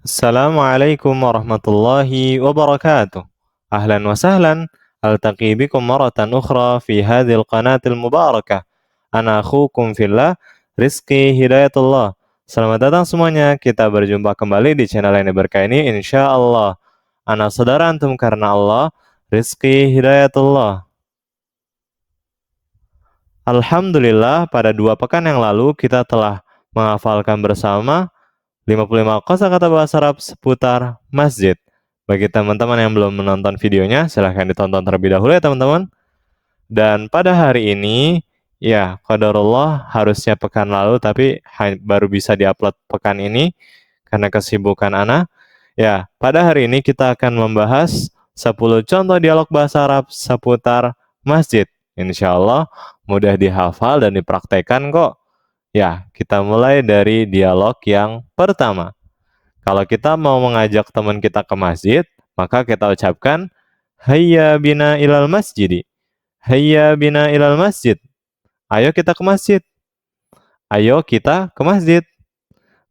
Assalamualaikum warahmatullahi wabarakatuh. Ahlan wa sahlan. Altaqi bikum maratan ukhra fi hadhil qanatil mubarakah. Ana akhukum fillah, Rizky Hidayatullah. Selamat datang semuanya. Kita berjumpa kembali di channel yang berkah ini insyaallah. Ana saudara antum karena Allah, Rizky Hidayatullah. Alhamdulillah, pada 2 pekan yang lalu kita telah menghafalkan bersama 55 kosakata bahasa Arab seputar masjid. Bagi teman-teman yang belum menonton videonya, silahkan ditonton terlebih dahulu ya teman-teman. Dan pada hari ini, ya qadarullah harusnya pekan lalu, tapi baru bisa diupload pekan ini karena kesibukan Ana. Ya, pada hari ini kita akan membahas 10 contoh dialog bahasa Arab seputar masjid. Insya Allah mudah dihafal dan dipraktekkan kok. Ya, kita mulai dari dialog yang pertama. Kalau kita mau mengajak teman kita ke masjid, maka kita ucapkan hayya bina ilal masjidi. Hayya bina ilal masjid. Ayo kita ke masjid. Ayo kita ke masjid.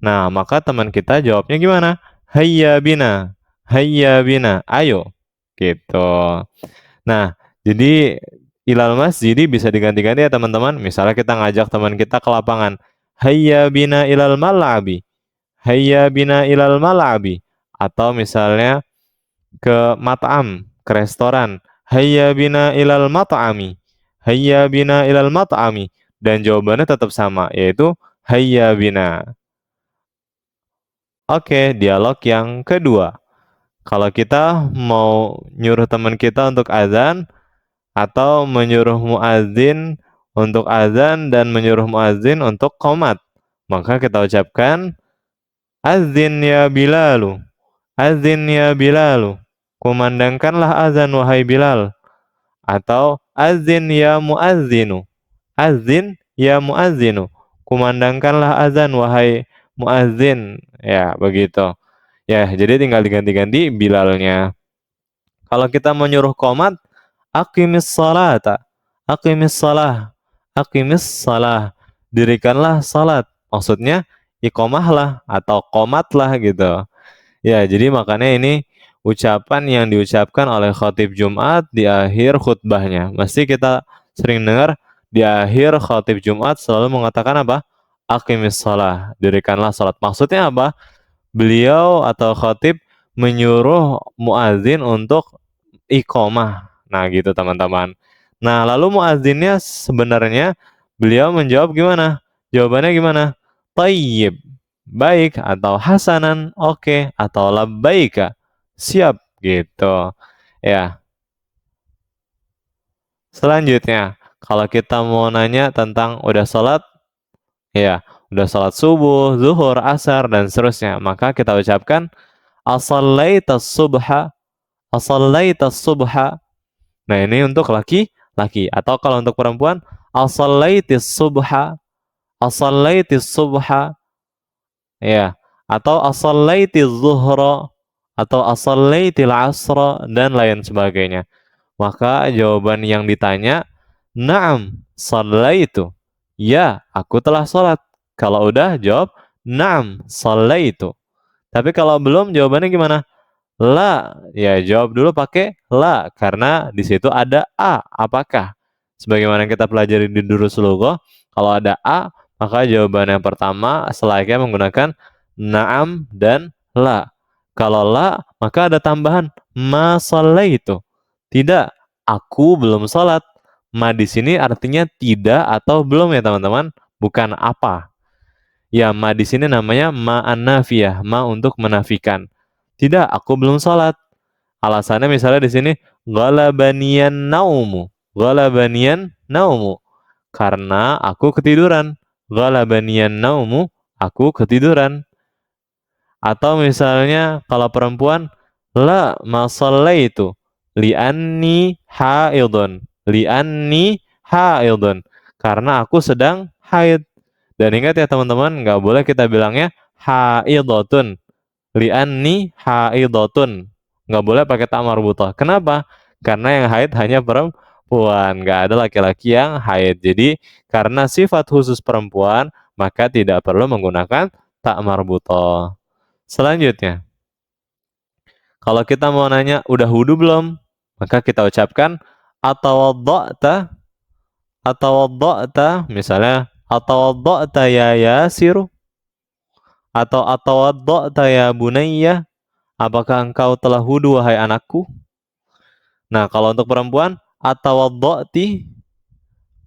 Nah, maka teman kita jawabnya gimana? Hayya bina. Hayya bina. Ayo. Gitu. Nah, jadi ilal masjidi bisa diganti-ganti ya teman-teman. Misalnya kita ngajak teman kita ke lapangan. Hayya bina ilal mal'abi. Hayya bina ilal mal'abi. Atau misalnya ke mat'am, ke restoran. Hayya bina ilal mat'ami. Hayya bina ilal mat'ami. Dan jawabannya tetap sama, yaitu hayya bina. Oke, dialog yang kedua. Kalau kita mau nyuruh teman kita untuk azan, atau menyuruh muadzin untuk azan dan menyuruh muadzin untuk qomat, maka kita ucapkan azin ya Bilalu, azin ya Bilalu, kumandangkanlah azan wahai Bilal. Atau azin ya muadzinu, azin ya muadzinu, kumandangkanlah azan wahai muadzin. Ya, begitu. Ya, jadi tinggal diganti-ganti Bilalnya. Kalau kita menyuruh qomat, aqimis salata, aqimis salah, aqimis salah, dirikanlah salat. Maksudnya iqomahlah atau qomatlah gitu. Ya, jadi makanya ini ucapan yang diucapkan oleh khatib Jumat di akhir khutbahnya. Mesti kita sering dengar di akhir khatib Jumat selalu mengatakan apa? Aqimis salah, dirikanlah salat. Maksudnya apa? Beliau atau khatib menyuruh muadzin untuk iqomah. Nah, gitu teman-teman. Nah, lalu muadzinnya sebenarnya beliau menjawab gimana? Jawabannya gimana? Tayyib, baik, atau hasanan, oke, atau labbaika, siap, gitu. Ya. Selanjutnya, kalau kita mau nanya tentang udah sholat, ya, udah sholat subuh, zuhur, asar, dan seterusnya, maka kita ucapkan as-sallaita subha, as-sallaita subha. Nah, ini untuk laki-laki. Atau kalau untuk perempuan, as-sallaitis subha, as-sallaitis subha. Ya, atau as-sallaitiz zuhra, atau as-sallaitil asra, dan lain sebagainya. Maka jawaban yang ditanya, na'am, sallaitu. Ya, aku telah sholat. Kalau udah, jawab, na'am, sallaitu. Tapi kalau belum, jawabannya gimana? La, ya jawab dulu pakai la karena di situ ada a, apakah? Sebagaimana kita pelajari di Durus Lughah, kalau ada a, maka jawaban yang pertama selayaknya menggunakan na'am dan la. Kalau la, maka ada tambahan ma shallaitu. Tidak, aku belum sholat. Ma di sini artinya tidak atau belum ya teman-teman, bukan apa. Ya, ma di sini namanya ma an-nafiyah, ma untuk menafikan. Tidak, aku belum sholat. Alasannya misalnya di sini ghalabaniyan naumu, ghalabaniyan naumu, karena aku ketiduran. Ghalabaniyan naumu, aku ketiduran. Atau misalnya kalau perempuan, la ma shallaitu li'anni haidun, li'anni haidun, karena aku sedang haid. Dan ingat ya teman-teman, nggak boleh kita bilangnya haidatun, li'anni haidatun. Nggak boleh pakai ta marbutah. Kenapa? Karena yang haid hanya perempuan, nggak ada laki-laki yang haid. Jadi karena sifat khusus perempuan, maka tidak perlu menggunakan ta marbutah. Selanjutnya, kalau kita mau nanya, udah wudu belum? Maka kita ucapkan atawadda'ta, atawadda'ta, misalnya atawadda'ta ya Yasiru, atau atawadda'ta ya Bunayya, apakah engkau telah wudu wahai anakku? Nah, kalau untuk perempuan, atawadda'ti,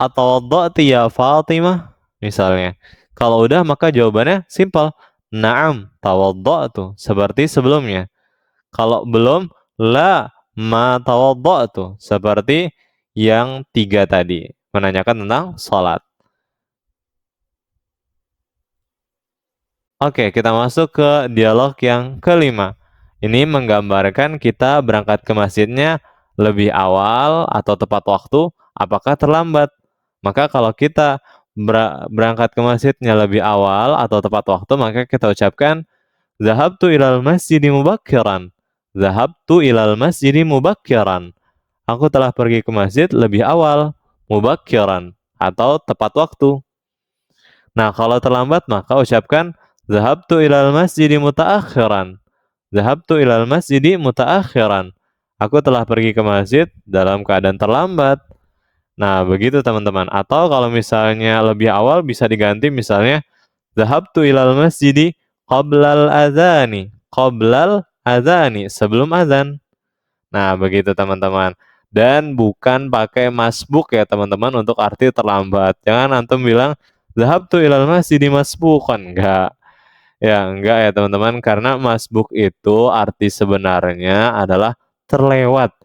atawadda'ti ya Fatimah, misalnya. Kalau udah maka jawabannya simpel. Naam, tawadda'tu, seperti sebelumnya. Kalau belum, la ma tawadda'tu, seperti yang 3 tadi, menanyakan tentang sholat. Oke, kita masuk ke dialog yang kelima. Ini menggambarkan kita berangkat ke masjidnya lebih awal atau tepat waktu, apakah terlambat. Maka kalau kita berangkat ke masjidnya lebih awal atau tepat waktu, maka kita ucapkan Zahabtu ilal masjidi mubakkiran. Zahabtu ilal masjidi mubakkiran. Aku telah pergi ke masjid lebih awal, mubakkiran, atau tepat waktu. Nah, kalau terlambat maka ucapkan Zahabtu ilal masjidi mutaakhiran. Zahabtu ilal masjidi mutaakhiran. Aku telah pergi ke masjid dalam keadaan terlambat. Nah, begitu teman-teman. Atau kalau misalnya lebih awal bisa diganti misalnya Zahabtu ilal masjidi qoblal adzani. Qoblal adzani, sebelum azan. Nah, begitu teman-teman. Dan bukan pakai masbuk ya teman-teman untuk arti terlambat. Jangan antum bilang Zahabtu ilal masjidi masbukan. Enggak ya teman-teman. Karena masbuk itu arti sebenarnya adalah terlewat.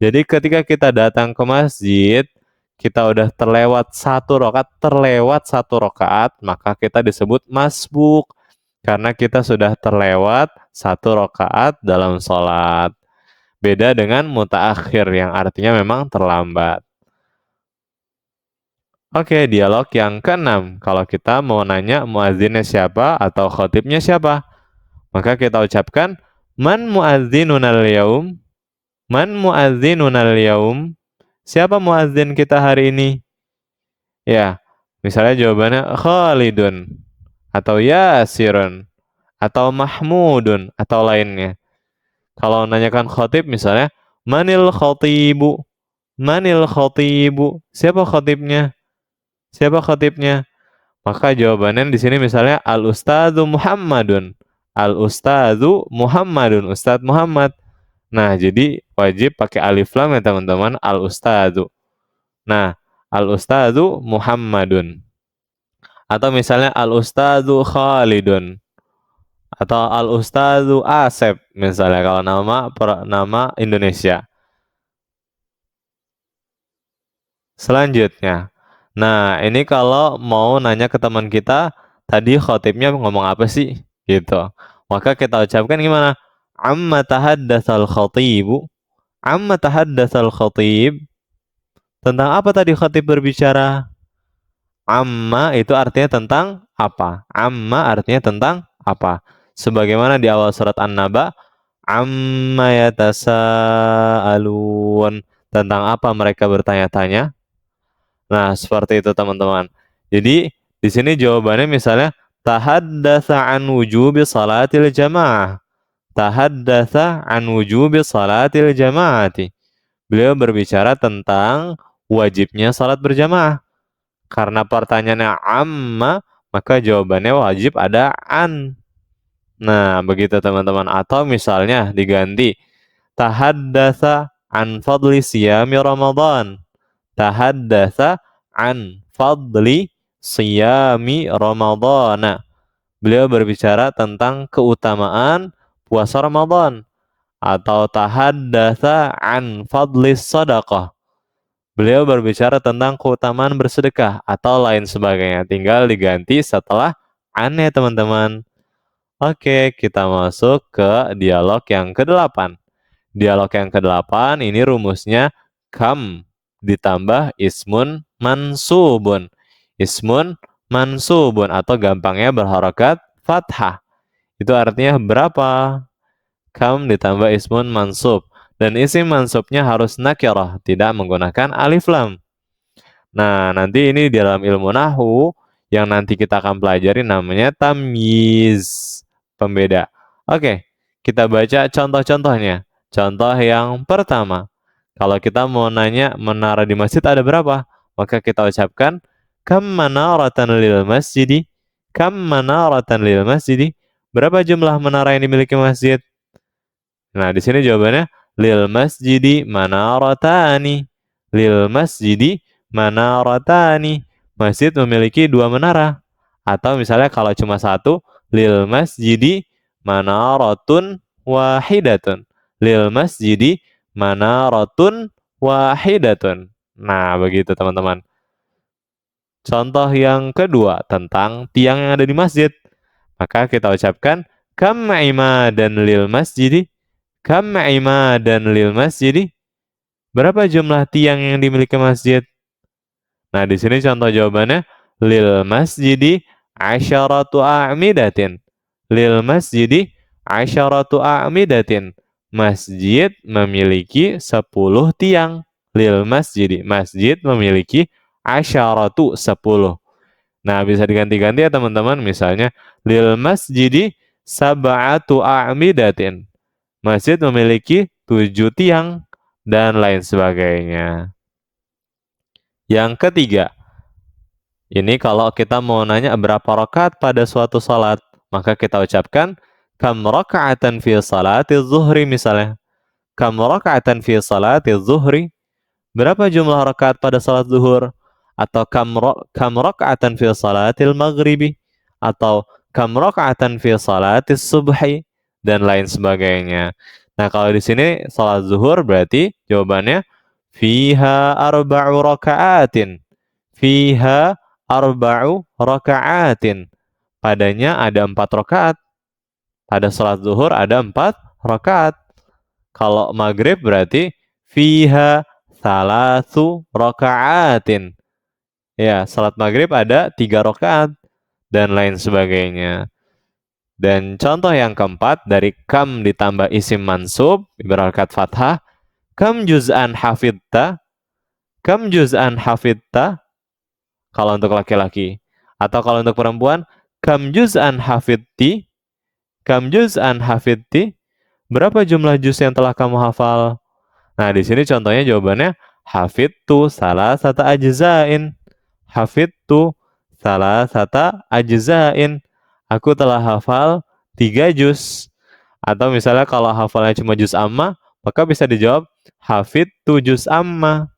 Jadi ketika kita datang ke masjid, kita udah terlewat satu rakaat, maka kita disebut masbuk. Karena kita sudah terlewat satu rakaat dalam sholat. Beda dengan mutaakhir yang artinya memang terlambat. Oke, dialog yang keenam. Kalau kita mau nanya muazzinnya siapa atau khotibnya siapa, maka kita ucapkan Man muazzinunal yaum? Man muazzinunal yaum? Siapa muazzin kita hari ini? Ya, misalnya jawabannya Khalidun, atau Yasirun, atau Mahmudun, atau lainnya. Kalau nanyakan khotib misalnya, Manil khotibu? Manil khotibu? Siapa khotibnya? Siapa khotibnya? Maka jawabannya di sini misalnya Al-Ustadzu Muhammadun. Al-Ustadzu Muhammadun, Ustadz Muhammad. Nah, jadi wajib pakai alif lam ya teman-teman, Al-Ustadzu. Nah, Al-Ustadzu Muhammadun. Atau misalnya Al-Ustadzu Khalidun. Atau Al-Ustadzu Asep misalnya kalau nama Indonesia. Selanjutnya. Nah, ini kalau mau nanya ke teman kita, tadi khotibnya ngomong apa sih? Gitu. Maka kita ucapkan gimana? Amma tahaddatsal khatibu. Amma tahaddatsal khatib. Tentang apa tadi khatib berbicara? Amma itu artinya tentang apa? Amma artinya tentang apa? Sebagaimana di awal surat An-Naba, amma yatasaalun, tentang apa mereka bertanya-tanya. Nah, seperti itu teman-teman. Jadi, di sini jawabannya misalnya tahaddatsa an wujubi salatil jamaah. Tahaddatsa an wujubi salatil jamaati. Beliau berbicara tentang wajibnya salat berjamaah. Karena pertanyaannya amma, maka jawabannya wajib ada an. Nah, begitu teman-teman. Atau misalnya diganti tahaddatsa an fadli siyami Ramadan. Tahaddatsa an fadli siyami Ramadana. Beliau berbicara tentang keutamaan puasa Ramadan. Atau tahaddatsa an fadli sadaqah. Beliau berbicara tentang keutamaan bersedekah atau lain sebagainya. Tinggal diganti setelah aneh teman-teman. Oke, kita masuk ke dialog yang ke-8. Dialog yang ke-8 ini rumusnya kam ditambah ismun mansubun. Ismun mansubun atau gampangnya berharokat fathah. Itu artinya berapa? Kam ditambah ismun mansub. Dan isim mansubnya harus nakirah, tidak menggunakan alif lam. Nah, nanti ini di dalam ilmu nahwu yang nanti kita akan pelajari namanya tamyiz, pembeda. Oke, kita baca contoh-contohnya. Contoh yang pertama, kalau kita mau nanya menara di masjid ada berapa, maka kita ucapkan kam manaratan lil masjidi, kam manaratan lil masjidi. Berapa jumlah menara yang dimiliki masjid? Nah, di sini jawabannya lil masjidi manaratani. Lil masjidi manaratani. Masjid memiliki 2 menara. Atau misalnya kalau cuma satu, lil masjidi manaratun wahidatun. Lil masjidi manaratun wahidatun. Nah, begitu teman-teman. Contoh yang kedua tentang tiang yang ada di masjid. Maka kita ucapkan kam imadan lil masjidi. Kam imadan lil masjidi. Berapa jumlah tiang yang dimiliki masjid? Nah, di sini contoh jawabannya lil masjidi asyaratu a'midatin. Lil masjidi asyaratu a'midatin. Masjid memiliki 10 tiang. Lil masjidi. Masjid memiliki asyaratu 10. Nah, bisa diganti-ganti ya teman-teman. Misalnya lil masjidi sab'atu a'midatin. Masjid memiliki 7 tiang dan lain sebagainya. Yang ketiga, ini kalau kita mau nanya berapa rakaat pada suatu salat, maka kita ucapkan kam raka'atan fi salati zuhri misalnya. Kam raka'atan fi salati zuhri. Berapa jumlah rakaat pada salat zuhur? Atau kam raka'atan fi salatil maghribi? Atau kam raka'atan fi salatis subhi? Dan lain sebagainya. Nah, kalau di sini salat zuhur berarti jawabannya fiha arba'u raka'atin. Fiha arba'u raka'atin. Padanya ada 4 rakaat. Pada salat zuhur ada 4 rakaat. Kalau maghrib berarti fiha salasu raka'atin. Ya, salat maghrib ada 3 rakaat dan lain sebagainya. Dan contoh yang keempat dari kam ditambah isim mansub berharakat fathah, kam juz'an hafidta, kam juz'an hafidta kalau untuk laki-laki. Atau kalau untuk perempuan, kam juz'an hafidti, kam juz'an hafidti, berapa jumlah juz yang telah kamu hafal? Nah, di sini contohnya jawabannya hafidtu salasata ajzain. Hafidtu salasata ajzain. Aku telah hafal 3 juz. Atau misalnya kalau hafalnya cuma juz amma, maka bisa dijawab hafidtu juz amma.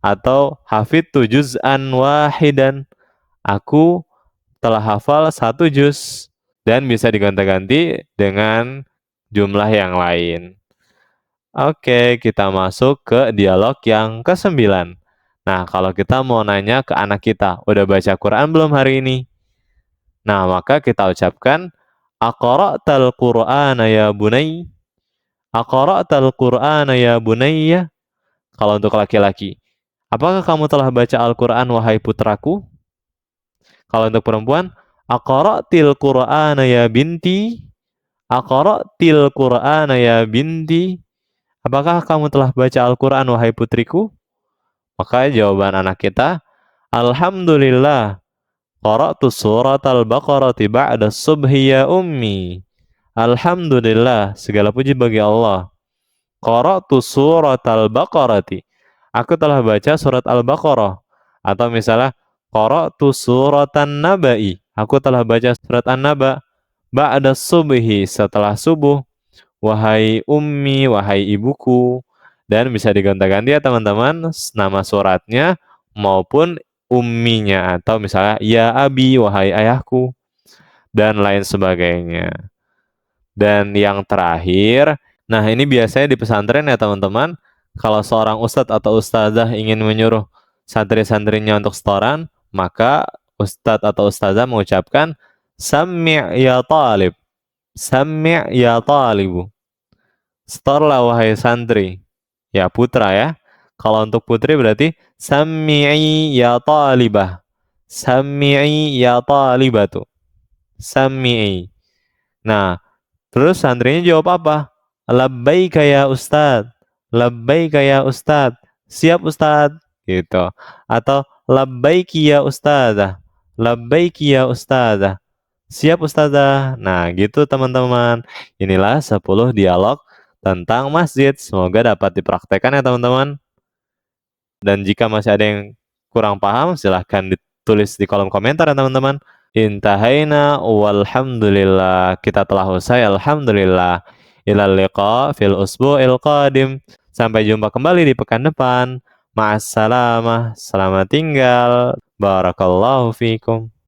Atau hafidtu juz'an wahidan. Aku telah hafal 1 juz. Dan bisa diganti-ganti dengan jumlah yang lain. Oke, kita masuk ke dialog yang ke-9. Nah, kalau kita mau nanya ke anak kita, udah baca Quran belum hari ini? Nah, maka kita ucapkan, Aqra'tal Qur'ana ya bunay? Aqra'tal Qur'ana ya bunayya? Kalau untuk laki-laki, apakah kamu telah baca Al-Quran, wahai putraku? Kalau untuk perempuan, Aqra'til Qur'ana ya binti? Aqra'til Qur'ana ya binti? Apakah kamu telah baca Al-Quran, wahai putriku? Maka jawaban anak kita, Alhamdulillah, qara'tu surat al-Baqarati ba'da subhi ya ummi. Alhamdulillah, segala puji bagi Allah. Qara'tu surat al-Baqarati. Aku telah baca surat Al-Baqarah. Atau misalnya, qara'tu suratan naba'i. Aku telah baca surat An-Naba. Ba'da subhi, setelah subuh. Wahai ummi, wahai ibuku. Dan bisa diganti-ganti ya teman-teman, nama suratnya maupun umminya. Atau misalnya, ya abi, wahai ayahku. Dan lain sebagainya. Dan yang terakhir, nah ini biasanya di pesantren ya teman-teman, kalau seorang ustadz atau ustazah ingin menyuruh santri-santrinya untuk setoran, maka ustadz atau ustazah mengucapkan, Sami' ya talib. Sami' ya talibu. Setorlah wahai santri. Ya putra ya. Kalau untuk putri berarti Sami'i ya talibah. Sami'i ya talibatu. Sami'i. Nah, terus santrinya jawab apa? Labbaika ya ustad. Labbaika ya ustad. Siap ustad. Gitu. Atau labbaiki ya ustadzah. Labbaiki ya ustadzah. Siap ustadzah. Nah, gitu teman-teman. Inilah 10 dialog tentang masjid. Semoga dapat dipraktekkan ya teman-teman. Dan jika masih ada yang kurang paham, silahkan ditulis di kolom komentar ya teman-teman. Intahaina walhamdulillah. Kita telah usai alhamdulillah. Ilal liqa fil usbu'il qadim. Sampai jumpa kembali di pekan depan. Ma'assalamah. Selamat tinggal. Barakallahu fikum.